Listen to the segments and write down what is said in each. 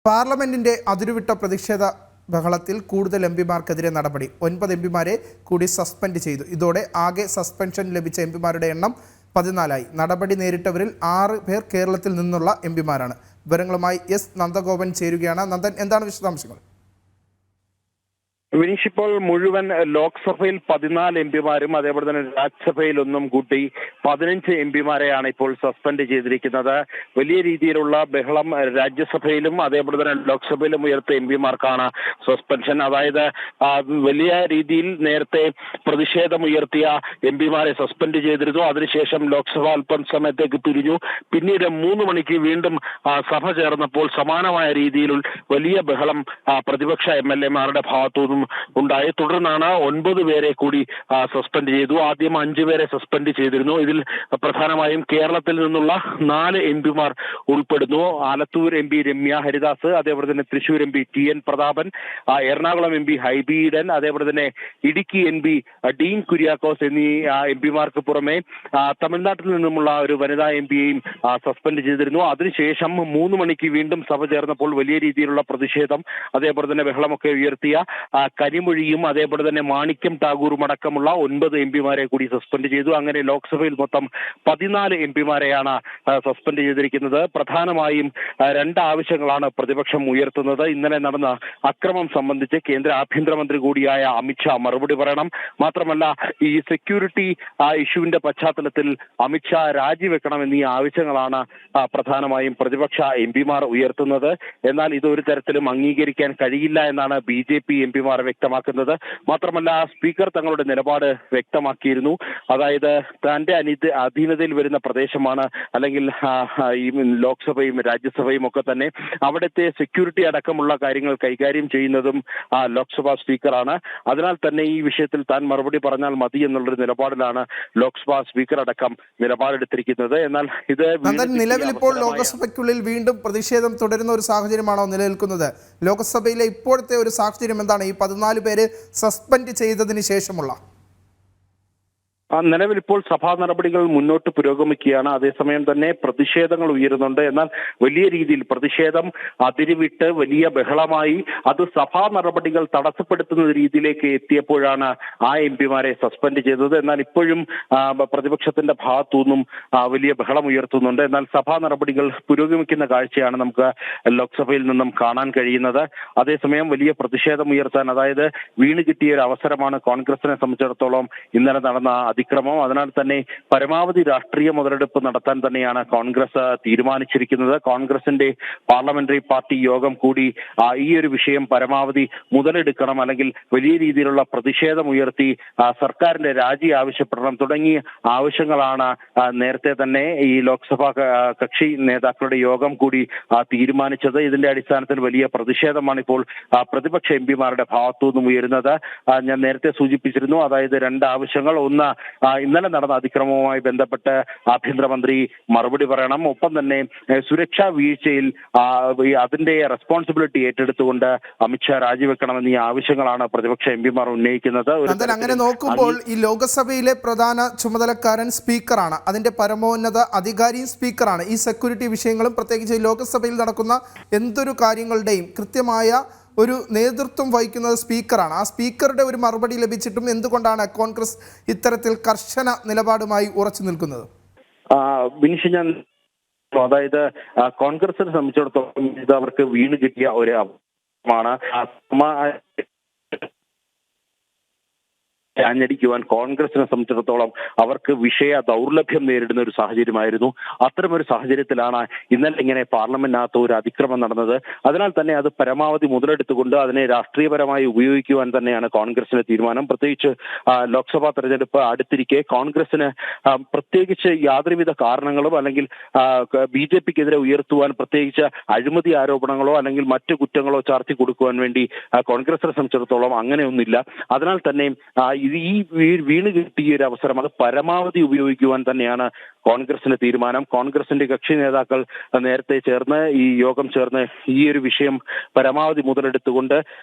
പാർലമെന്റിന്റെ അതിരുവിട്ട പ്രതിഷേധ ബഹളത്തിൽ കൂടുതൽ എംപിമാർക്കെതിരെ നടപടി. 9 എംപിമാരെ കൂടി സസ്പെൻഡ് ചെയ്തു. ഇതോടെ ആകെ സസ്പെൻഷൻ ലഭിച്ച എംപിമാരുടെ എണ്ണം 14ആയി. നടപടി നേരിട്ടവരിൽ 6 പേർ കേരളത്തിൽ നിന്നുള്ള എംപിമാരാണ്. വിവരങ്ങളുമായി എസ് നന്ദഗോപൻ ചേരുകയാണ്. നന്ദൻ, എന്താണ് വിശദാംശങ്ങൾ? വിനീഷ്, ഇപ്പോൾ മുഴുവൻ ലോക്സഭയിൽ 14 എംപിമാരും അതേപോലെ തന്നെ രാജ്യസഭയിൽ ഒന്നും കൂട്ടി 15 എംപിമാരെയാണ് ഇപ്പോൾ സസ്പെൻഡ് ചെയ്തിരിക്കുന്നത്. വലിയ രീതിയിലുള്ള ബഹളം രാജ്യസഭയിലും അതേപോലെ തന്നെ ലോക്സഭയിലും ഉയർത്തിയ എംപിമാർക്കാണ് സസ്പെൻഷൻ. അതായത് വലിയ രീതിയിൽ നേരത്തെ പ്രതിഷേധമുയർത്തിയ എംപിമാരെ സസ്പെൻഡ് ചെയ്തിരുന്നു. അതിനുശേഷം ലോക്സഭ അല്പം സമയത്തേക്ക് പിരിഞ്ഞു. പിന്നീട് 3 മണിക്ക് വീണ്ടും സഭ ചേർന്നപ്പോൾ സമാനമായ രീതിയിൽ വലിയ ബഹളം പ്രതിപക്ഷ MLA-മാരുടെ ഭാഗത്തുനിന്നും ഉണ്ടായി. തുടർന്നാണ് 9 പേരെ കൂടി സസ്പെൻഡ് ചെയ്തു. ആദ്യം 5 പേരെ സസ്പെൻഡ് ചെയ്തിരുന്നു. ഇതിൽ പ്രധാനമായും കേരളത്തിൽ നിന്നുള്ള 4 എംപിമാർ ഉൾപ്പെടുന്നു. ആലത്തൂർ MP രമ്യ ഹരിദാസ്, അതേപോലെ തന്നെ Thrissur MP TN Prathapan, Ernakulam MP Hibi Eden, അതേപോലെ തന്നെ ഇടുക്കി MP ഡീൻ കുര്യാക്കോസ് എന്നീ എംപിമാർക്ക് പുറമെ തമിഴ്നാട്ടിൽ നിന്നുമുള്ള ഒരു വനിതാ MPയെയും സസ്പെൻഡ് ചെയ്തിരുന്നു. അതിനുശേഷം 3 മണിക്ക് വീണ്ടും സഭ ചേർന്നപ്പോൾ വലിയ രീതിയിലുള്ള പ്രതിഷേധം അതേപോലെ തന്നെ ബഹളമൊക്കെ ഉയർത്തിയ കനിമൊഴിയും അതേപോലെ തന്നെ മാണിക്യം ടാഗൂറും അടക്കമുള്ള 9 എംപിമാരെ കൂടി സസ്പെൻഡ് ചെയ്തു. അങ്ങനെ ലോക്സഭയിൽ മൊത്തം 14 എംപിമാരെയാണ് സസ്പെൻഡ് ചെയ്തിരിക്കുന്നത്. പ്രധാനമായും 2 ആവശ്യങ്ങളാണ് പ്രതിപക്ഷം ഉയർത്തുന്നത്. ഇന്നലെ നടന്ന അക്രമം സംബന്ധിച്ച് കേന്ദ്ര ആഭ്യന്തരമന്ത്രി കൂടിയായ അമിത്ഷാ മറുപടി പറയണം. മാത്രമല്ല, ഈ സെക്യൂരിറ്റി ഇഷ്യൂവിന്റെ പശ്ചാത്തലത്തിൽ അമിത്ഷാ രാജിവെക്കണം എന്നീ ആവശ്യങ്ങളാണ് പ്രധാനമായും പ്രതിപക്ഷ എംപിമാർ ഉയർത്തുന്നത്. എന്നാൽ ഇത് ഒരു തരത്തിലും അംഗീകരിക്കാൻ കഴിയില്ല എന്നാണ് BJP എംപിമാർ വ്യക്തമാക്കുന്നത്. മാത്രമല്ല, സ്പീക്കർ തങ്ങളുടെ നിലപാട് വ്യക്തമാക്കിയിരുന്നു. അതായത് തന്റെ അധീനതയിൽ വരുന്ന പ്രദേശമാണ് അല്ലെങ്കിൽ ഈ ലോക്സഭയും രാജ്യസഭയും ഒക്കെ തന്നെ, അവിടുത്തെ സെക്യൂരിറ്റി അടക്കമുള്ള കാര്യങ്ങൾ കൈകാര്യം ചെയ്യുന്നതും ലോക്സഭാ സ്പീക്കറാണ്. അതിനാൽ തന്നെ ഈ വിഷയത്തിൽ താൻ മറുപടി പറഞ്ഞാൽ മതി എന്നുള്ളൊരു നിലപാടിലാണ് ലോക്സഭാ സ്പീക്കർ അടക്കം നിലപാടെടുത്തിരിക്കുന്നത്. എന്നാൽ ഇത് നിലവിൽ ഇപ്പോൾ ലോക്സഭയ്ക്കുള്ളിൽ വീണ്ടും പ്രതിഷേധം തുടരുന്ന ഒരു സാഹചര്യമാണോ നിലനിൽക്കുന്നത്? ലോക്സഭയിലെ ഇപ്പോഴത്തെ ഒരു സാഹചര്യം എന്താണ് ഈ 14 പേര് സസ്പെൻഡ് ചെയ്തതിന് ശേഷമുള്ള? നിലവിൽ ഇപ്പോൾ സഭാ നടപടികൾ മുന്നോട്ട് പുരോഗമിക്കുകയാണ്. അതേസമയം തന്നെ പ്രതിഷേധങ്ങൾ ഉയരുന്നുണ്ട്. എന്നാൽ വലിയ രീതിയിൽ പ്രതിഷേധം അതിരുവിട്ട് വലിയ ബഹളമായി അത് സഭാ നടപടികൾ തടസ്സപ്പെടുത്തുന്ന രീതിയിലേക്ക് എത്തിയപ്പോഴാണ് ആ എംപിമാരെ സസ്പെൻഡ് ചെയ്തത്. എന്നാൽ ഇപ്പോഴും പ്രതിപക്ഷത്തിന്റെ ഭാഗത്തുനിന്നും വലിയ ബഹളം ഉയർത്തുന്നുണ്ട്. എന്നാൽ സഭാ നടപടികൾ പുരോഗമിക്കുന്ന കാഴ്ചയാണ് നമുക്ക് ലോക്സഭയിൽ നിന്നും കാണാൻ കഴിയുന്നത്. അതേസമയം വലിയ പ്രതിഷേധം ഉയർത്താൻ, അതായത് വീണ് കിട്ടിയ ഒരു അവസരമാണ് കോൺഗ്രസിനെ സംബന്ധിച്ചിടത്തോളം ഇന്നലെ നടന്ന അതിക്രമം. അതിനാൽ തന്നെ പരമാവധി രാഷ്ട്രീയ മുതലെടുപ്പ് നടത്താൻ തന്നെയാണ് കോൺഗ്രസ് തീരുമാനിച്ചിരിക്കുന്നത്. കോൺഗ്രസിന്റെ പാർലമെന്ററി പാർട്ടി യോഗം കൂടി ഈ ഒരു വിഷയം പരമാവധി മുതലെടുക്കണം, അല്ലെങ്കിൽ വലിയ രീതിയിലുള്ള പ്രതിഷേധം ഉയർത്തി സർക്കാരിന്റെ രാജി ആവശ്യപ്പെടണം തുടങ്ങിയ ആവശ്യങ്ങളാണ് നേരത്തെ തന്നെ ഈ ലോക്സഭാ കക്ഷി നേതാക്കളുടെ യോഗം കൂടി തീരുമാനിച്ചത്. ഇതിന്റെ അടിസ്ഥാനത്തിൽ വലിയ പ്രതിഷേധമാണ് ഇപ്പോൾ പ്രതിപക്ഷ എംപിമാരുടെ ഭാഗത്തുനിന്നും ഉയരുന്നത്. ഞാൻ നേരത്തെ സൂചിപ്പിച്ചിരുന്നു, അതായത് 2 ആവശ്യങ്ങൾ. ഒന്ന്, ഇന്നലെ നടന്ന അതിക്രമവുമായി ബന്ധപ്പെട്ട് ആഭ്യന്തരമന്ത്രി മറുപടി പറയണം. ഒപ്പം തന്നെ സുരക്ഷാ വീഴ്ചയിൽ അതിന്റെ റെസ്പോൺസിബിലിറ്റി ഏറ്റെടുത്തുകൊണ്ട് അമിത്ഷാ രാജിവെക്കണമെന്നീ ആവശ്യങ്ങളാണ് പ്രതിപക്ഷ എംപിമാർ ഉന്നയിക്കുന്നത്. അങ്ങനെ നോക്കുമ്പോൾ ഈ ലോക്സഭയിലെ പ്രധാന ചുമതലക്കാരൻ സ്പീക്കറാണ്, അതിന്റെ പരമോന്നത അധികാരിയും സ്പീക്കറാണ്. ഈ സെക്യൂരിറ്റി വിഷയങ്ങളും പ്രത്യേകിച്ച് ലോക്സഭയിൽ നടക്കുന്ന എന്തൊരു കാര്യങ്ങളുടെയും കൃത്യമായ ഒരു നേതൃത്വം വഹിക്കുന്നത് സ്പീക്കറാണ്. ആ സ്പീക്കറുടെ ഒരു മറുപടി ലഭിച്ചിട്ടും എന്തുകൊണ്ടാണ് കോൺഗ്രസ് ഇത്തരത്തിൽ കർശന നിലപാടുമായി ഉറച്ചു നിൽക്കുന്നത്? വിനിഷ്, അതായത് കോൺഗ്രസിനെ സംബന്ധിച്ചിടത്തോളം ഇത് അവർക്ക് വീണ് കിട്ടിയ ഒരു മാണ്. അഞ്ഞടിക്കുവാൻ കോൺഗ്രസിനെ സംബന്ധിച്ചിടത്തോളം അവർക്ക് വിഷയ ദൗർലഭ്യം നേരിടുന്ന ഒരു സാഹചര്യമായിരുന്നു. അത്തരമൊരു സാഹചര്യത്തിലാണ് ഇന്നലെ ഇങ്ങനെ പാർലമെന്റിനകത്ത് ഒരു അതിക്രമം നടന്നത്. അതിനാൽ തന്നെ അത് പരമാവധി മുതലെടുത്തുകൊണ്ട് അതിനെ രാഷ്ട്രീയപരമായി ഉപയോഗിക്കുവാൻ തന്നെയാണ് കോൺഗ്രസിന്റെ തീരുമാനം. പ്രത്യേകിച്ച് ലോക്സഭാ തെരഞ്ഞെടുപ്പ് അടുത്തിരിക്കെ കോൺഗ്രസിന് പ്രത്യേകിച്ച് യാതൊരുവിധ കാരണങ്ങളും അല്ലെങ്കിൽ BJPക്കെതിരെ ഉയർത്തുവാൻ, പ്രത്യേകിച്ച് അഴിമതി ആരോപണങ്ങളോ അല്ലെങ്കിൽ മറ്റു കുറ്റങ്ങളോ ചാർത്തി കൊടുക്കുവാൻ വേണ്ടി കോൺഗ്രസിനെ സംബന്ധിച്ചിടത്തോളം അങ്ങനെയൊന്നുമില്ല. അതിനാൽ തന്നെ ഈ വീണ് കിട്ടിയ ഒരു അവസരം അത് പരമാവധി ഉപയോഗിക്കുവാൻ തന്നെയാണ് കോൺഗ്രസിന്റെ തീരുമാനം. കോൺഗ്രസിന്റെ കക്ഷി നേതാക്കൾ നേരത്തെ ചേർന്ന് ഈ യോഗം ചേർന്ന് ഈ ഒരു വിഷയം പരമാവധി മുതലെടുത്തുകൊണ്ട്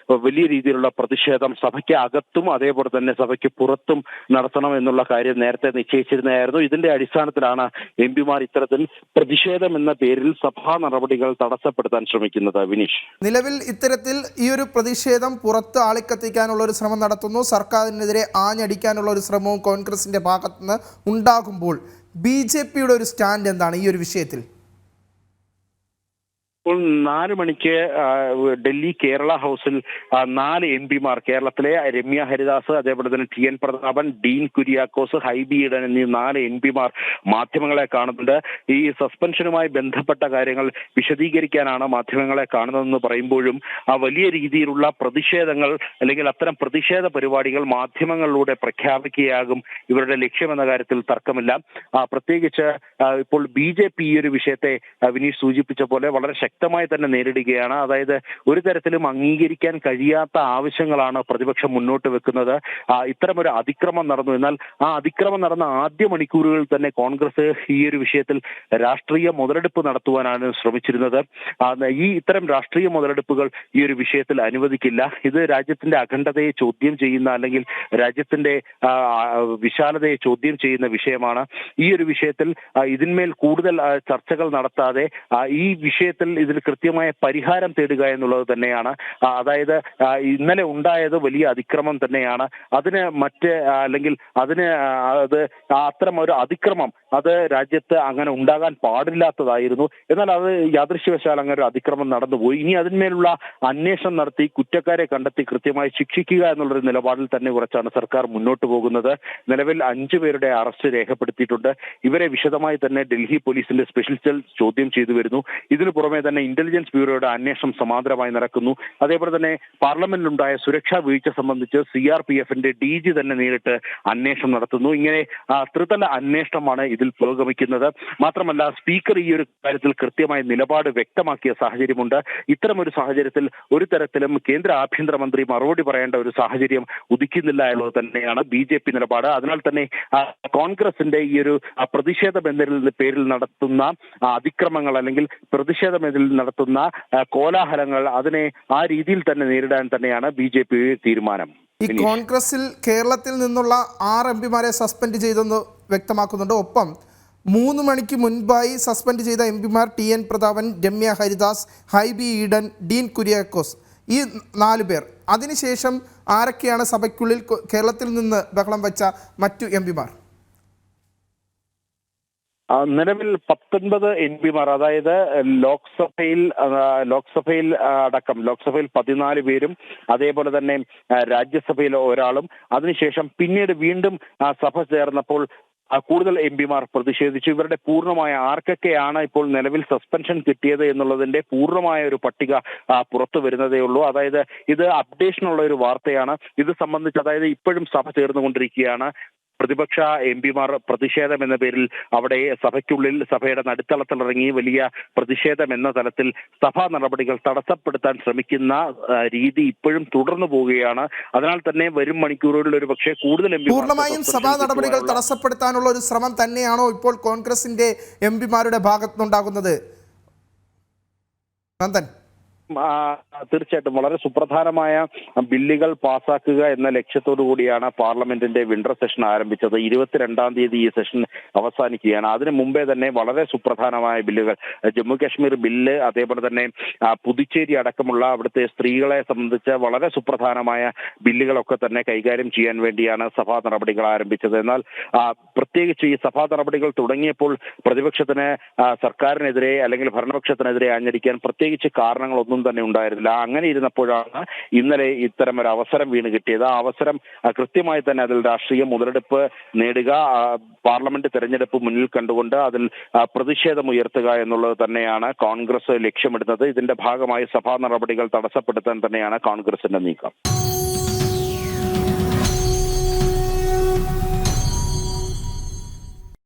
വലിയ രീതിയിലുള്ള പ്രതിഷേധം സഭയ്ക്ക് അകത്തും അതേപോലെ തന്നെ സഭയ്ക്ക് പുറത്തും നടത്തണം എന്നുള്ള കാര്യം നേരത്തെ നിശ്ചയിച്ചിരുന്നതായിരുന്നു. ഇതിന്റെ അടിസ്ഥാനത്തിലാണ് എംപിമാർ ഇത്തരത്തിൽ പ്രതിഷേധം എന്ന പേരിൽ സഭാ നടപടികൾ തടസ്സപ്പെടുത്താൻ ശ്രമിക്കുന്നത്. വിനീഷ്, നിലവിൽ ഇത്തരത്തിൽ ഈ ഒരു പ്രതിഷേധം പുറത്ത് ആളിക്കത്തിക്കാനുള്ള ഒരു ശ്രമം നടത്തുന്നു, സർക്കാരിനെതിരെ ആഞ്ഞടിക്കാനുള്ള ഒരു ശ്രമവും കോൺഗ്രസിന്റെ ഭാഗത്തുനിന്ന് ഉണ്ടാകുമ്പോൾ BJPയുടെ ഒരു സ്റ്റാൻഡ് എന്താണ് ഈ ഒരു വിഷയത്തിൽ? ഇപ്പോൾ 4 മണിക്ക് ഡൽഹി കേരള ഹൗസിൽ 4 എംപിമാർ, കേരളത്തിലെ രമ്യ ഹരിദാസ്, അതേപോലെ തന്നെ TN പ്രതാപൻ, ഡീൻ കുര്യാക്കോസ്, ഹൈബി ഈഡൻ എന്നീ 4 എംപിമാർ മാധ്യമങ്ങളെ കാണുന്നുണ്ട്. ഈ സസ്പെൻഷനുമായി ബന്ധപ്പെട്ട കാര്യങ്ങൾ വിശദീകരിക്കാനാണ് മാധ്യമങ്ങളെ കാണുന്നതെന്ന് പറയുമ്പോഴും വലിയ രീതിയിലുള്ള പ്രതിഷേധങ്ങൾ അല്ലെങ്കിൽ അത്തരം പ്രതിഷേധ പരിപാടികൾ മാധ്യമങ്ങളിലൂടെ പ്രഖ്യാപിക്കുകയാകും ഇവരുടെ ലക്ഷ്യമെന്ന കാര്യത്തിൽ തർക്കമില്ല. പ്രത്യേകിച്ച് ഇപ്പോൾ BJP ഈ ഒരു വിഷയത്തെ വിനീഷ് സൂചിപ്പിച്ച പോലെ വളരെ ശക്തമായി തന്നെ നേരിടുകയാണ്. അതായത് ഒരു തരത്തിലും അംഗീകരിക്കാൻ കഴിയാത്ത ആവശ്യങ്ങളാണ് പ്രതിപക്ഷം മുന്നോട്ട് വെക്കുന്നത്. ഇത്തരമൊരു അതിക്രമം നടന്നു. എന്നാൽ ആ അതിക്രമം നടന്ന ആദ്യ മണിക്കൂറുകളിൽ തന്നെ കോൺഗ്രസ് ഈ ഒരു വിഷയത്തിൽ രാഷ്ട്രീയ മുതലെടുപ്പ് നടത്തുവാനാണ് ശ്രമിച്ചിരുന്നത്. ഇത്തരം രാഷ്ട്രീയ മുതലെടുപ്പുകൾ ഈ ഒരു വിഷയത്തിൽ അനുവദിക്കില്ല. ഇത് രാജ്യത്തിന്റെ അഖണ്ഡതയെ ചോദ്യം ചെയ്യുന്ന അല്ലെങ്കിൽ രാജ്യത്തിന്റെ വിശാലതയെ ചോദ്യം ചെയ്യുന്ന വിഷയമാണ്. ഈ ഒരു വിഷയത്തിൽ ഇതിന്മേൽ കൂടുതൽ ചർച്ചകൾ നടത്താതെ ഈ വിഷയത്തിൽ ഇതിന് കൃത്യമായ പരിഹാരം തേടുക എന്നുള്ളത് തന്നെയാണ്. അതായത് ഇന്നലെ ഉണ്ടായത് വലിയ അതിക്രമം തന്നെയാണ്. അതിന് അല്ലെങ്കിൽ അത്തരം ഒരു അതിക്രമം അത് രാജ്യത്ത് അങ്ങനെ ഉണ്ടാകാൻ പാടില്ലാത്തതായിരുന്നു. എന്നാൽ അത് യാദൃശ്യവശാൽ അങ്ങനെ ഒരു അതിക്രമം നടന്നുപോയി. ഇനി അതിന്മേലുള്ള അന്വേഷണം നടത്തി കുറ്റക്കാരെ കണ്ടെത്തി കൃത്യമായി ശിക്ഷിക്കുക എന്നുള്ളൊരു നിലപാടിൽ തന്നെ ഉറച്ചാണ് സർക്കാർ മുന്നോട്ട് പോകുന്നത്. നിലവിൽ 5 പേരുടെ അറസ്റ്റ് രേഖപ്പെടുത്തിയിട്ടുണ്ട്. ഇവരെ വിശദമായി തന്നെ ഡൽഹി പോലീസിന്റെ സ്പെഷ്യൽ സെൽ ചോദ്യം ചെയ്തു വരുന്നു. ഇതിനു പുറമെ തന്നെ ഇന്റലിജൻസ് ബ്യൂറോയുടെ അന്വേഷണം സമാന്തരമായി നടക്കുന്നു. അതേപോലെ തന്നെ പാർലമെന്റിലുണ്ടായ സുരക്ഷാ വീഴ്ച സംബന്ധിച്ച് CRPFന്റെ DG തന്നെ നേരിട്ട് അന്വേഷണം നടത്തുന്നു. ഇങ്ങനെ ത്രിതല അന്വേഷണമാണ് ഇതിൽ പുരോഗമിക്കുന്നത്. മാത്രമല്ല സ്പീക്കർ ഈ ഒരു കാര്യത്തിൽ കൃത്യമായ നിലപാട് വ്യക്തമാക്കിയ സാഹചര്യമുണ്ട്. ഇത്തരമൊരു സാഹചര്യത്തിൽ ഒരു തരത്തിലും കേന്ദ്ര ആഭ്യന്തരമന്ത്രി മറുപടി പറയേണ്ട ഒരു സാഹചര്യം ഉദിക്കുന്നില്ല എന്നുള്ളത് തന്നെയാണ് BJP നിലപാട്. അതിനാൽ തന്നെ കോൺഗ്രസിന്റെ ഈ ഒരു പ്രതിഷേധം എന്ന പേരിൽ നടത്തുന്ന അതിക്രമങ്ങൾ അല്ലെങ്കിൽ പ്രതിഷേധം ഇതിൽ നടത്തുന്ന കോലാഹലങ്ങൾ അതിനെ ആ രീതിയിൽ തന്നെ നേരിടാൻ തന്നെയാണ് BJP തീരുമാനം. ഈ കോൺഗ്രസിൽ കേരളത്തിൽ നിന്നുള്ള 6 എംപിമാരെ സസ്പെൻഡ് ചെയ്തെന്ന് വ്യക്തമാക്കുന്നുണ്ട്. ഒപ്പം 3 മണിക്ക് മുൻപായി സസ്പെൻഡ് ചെയ്ത എംപിമാർ TN പ്രതാപൻ, രമ്യ ഹരിദാസ്, ഹൈബി ഈഡൻ, ഡീൻ കുര്യാക്കോസ്, ഈ 4 പേർ. അതിനുശേഷം ആരൊക്കെയാണ് സഭയ്ക്കുള്ളിൽ കേരളത്തിൽ നിന്ന് ബഹളം വെച്ച മറ്റു എംപിമാർ? നിലവിൽ 19 എംപിമാർ, അതായത് ലോക്സഭയിൽ അടക്കം ലോക്സഭയിൽ 14 പേരും അതേപോലെ തന്നെ രാജ്യസഭയിൽ ഒരാളും അതിനുശേഷം പിന്നീട് വീണ്ടും സഭ ചേർന്നപ്പോൾ കൂടുതൽ എംപിമാർ പ്രതിഷേധിച്ചു. ഇവരുടെ പൂർണ്ണമായ ആർക്കൊക്കെയാണ് ഇപ്പോൾ നിലവിൽ സസ്പെൻഷൻ കിട്ടിയത് എന്നുള്ളതിന്റെ പൂർണ്ണമായ ഒരു പട്ടിക പുറത്തു വരുന്നതേ ഉള്ളൂ. അതായത് ഇത് അപ്ഡേഷനുള്ള ഒരു വാർത്തയാണ്. ഇത് സംബന്ധിച്ച് അതായത് ഇപ്പോഴും സഭ ചേർന്നുകൊണ്ടിരിക്കുകയാണ്. പ്രതിപക്ഷ എംപിമാർ പ്രതിഷേധം എന്ന പേരിൽ അവിടെ സഭയ്ക്കുള്ളിൽ സഭയുടെ നടുത്തളത്തിലിറങ്ങി വലിയ പ്രതിഷേധം എന്ന തലത്തിൽ സഭാ നടപടികൾ തടസ്സപ്പെടുത്താൻ ശ്രമിക്കുന്ന രീതി ഇപ്പോഴും തുടർന്നു പോവുകയാണ്. അതിനാൽ തന്നെ വരും മണിക്കൂറുകളിൽ ഒരു പക്ഷേ കൂടുതൽ പൂർണ്ണമായും സഭാ നടപടികൾ തടസ്സപ്പെടുത്താനുള്ള ഒരു ശ്രമം തന്നെയാണോ ഇപ്പോൾ കോൺഗ്രസിന്റെ എംപിമാരുടെ ഭാഗത്തുനിന്നുണ്ടാകുന്നത്? നന്ദൻ, തീർച്ചയായിട്ടും വളരെ സുപ്രധാനമായ ബില്ലുകൾ പാസാക്കുക എന്ന ലക്ഷ്യത്തോടു കൂടിയാണ് പാർലമെന്റിന്റെ വിന്റർ സെഷൻ ആരംഭിച്ചത്. 22-ാം തീയതി ഈ സെഷൻ അവസാനിക്കുകയാണ്. അതിനു മുമ്പേ തന്നെ വളരെ സുപ്രധാനമായ ബില്ലുകൾ, ജമ്മു കാശ്മീർ ബില്ല്, അതേപോലെ തന്നെ പുതുച്ചേരി അടക്കമുള്ള അവിടുത്തെ സ്ത്രീകളെ സംബന്ധിച്ച് വളരെ സുപ്രധാനമായ ബില്ലുകളൊക്കെ തന്നെ കൈകാര്യം ചെയ്യാൻ വേണ്ടിയാണ് സഭാ നടപടികൾ ആരംഭിച്ചത്. എന്നാൽ പ്രത്യേകിച്ച് ഈ സഭാ നടപടികൾ തുടങ്ങിയപ്പോൾ പ്രതിപക്ഷത്തിന് സർക്കാരിനെതിരെ അല്ലെങ്കിൽ ഭരണപക്ഷത്തിനെതിരെ ആഞ്ഞടിക്കാൻ പ്രത്യേകിച്ച് കാരണങ്ങളൊന്നും തന്നെ ഉണ്ടായിരുന്നില്ല. അങ്ങനെ ഇരുന്നപ്പോഴാണ് ഇന്നലെ ഇത്തരം ഒരു അവസരം വീണ് കിട്ടിയത്. ആ അവസരം കൃത്യമായി തന്നെ അതിൽ രാഷ്ട്രീയ മുതലെടുപ്പ് നേടുക, പാർലമെന്റ് തെരഞ്ഞെടുപ്പ് മുന്നിൽ കണ്ടുകൊണ്ട് അതിൽ പ്രതിഷേധമുയർത്തുക എന്നുള്ളത് തന്നെയാണ് കോൺഗ്രസ് ലക്ഷ്യമിടുന്നത്. ഇതിന്റെ ഭാഗമായി സഭാ നടപടികൾ തടസ്സപ്പെടുത്താൻ തന്നെയാണ് കോൺഗ്രസിന്റെ നീക്കം.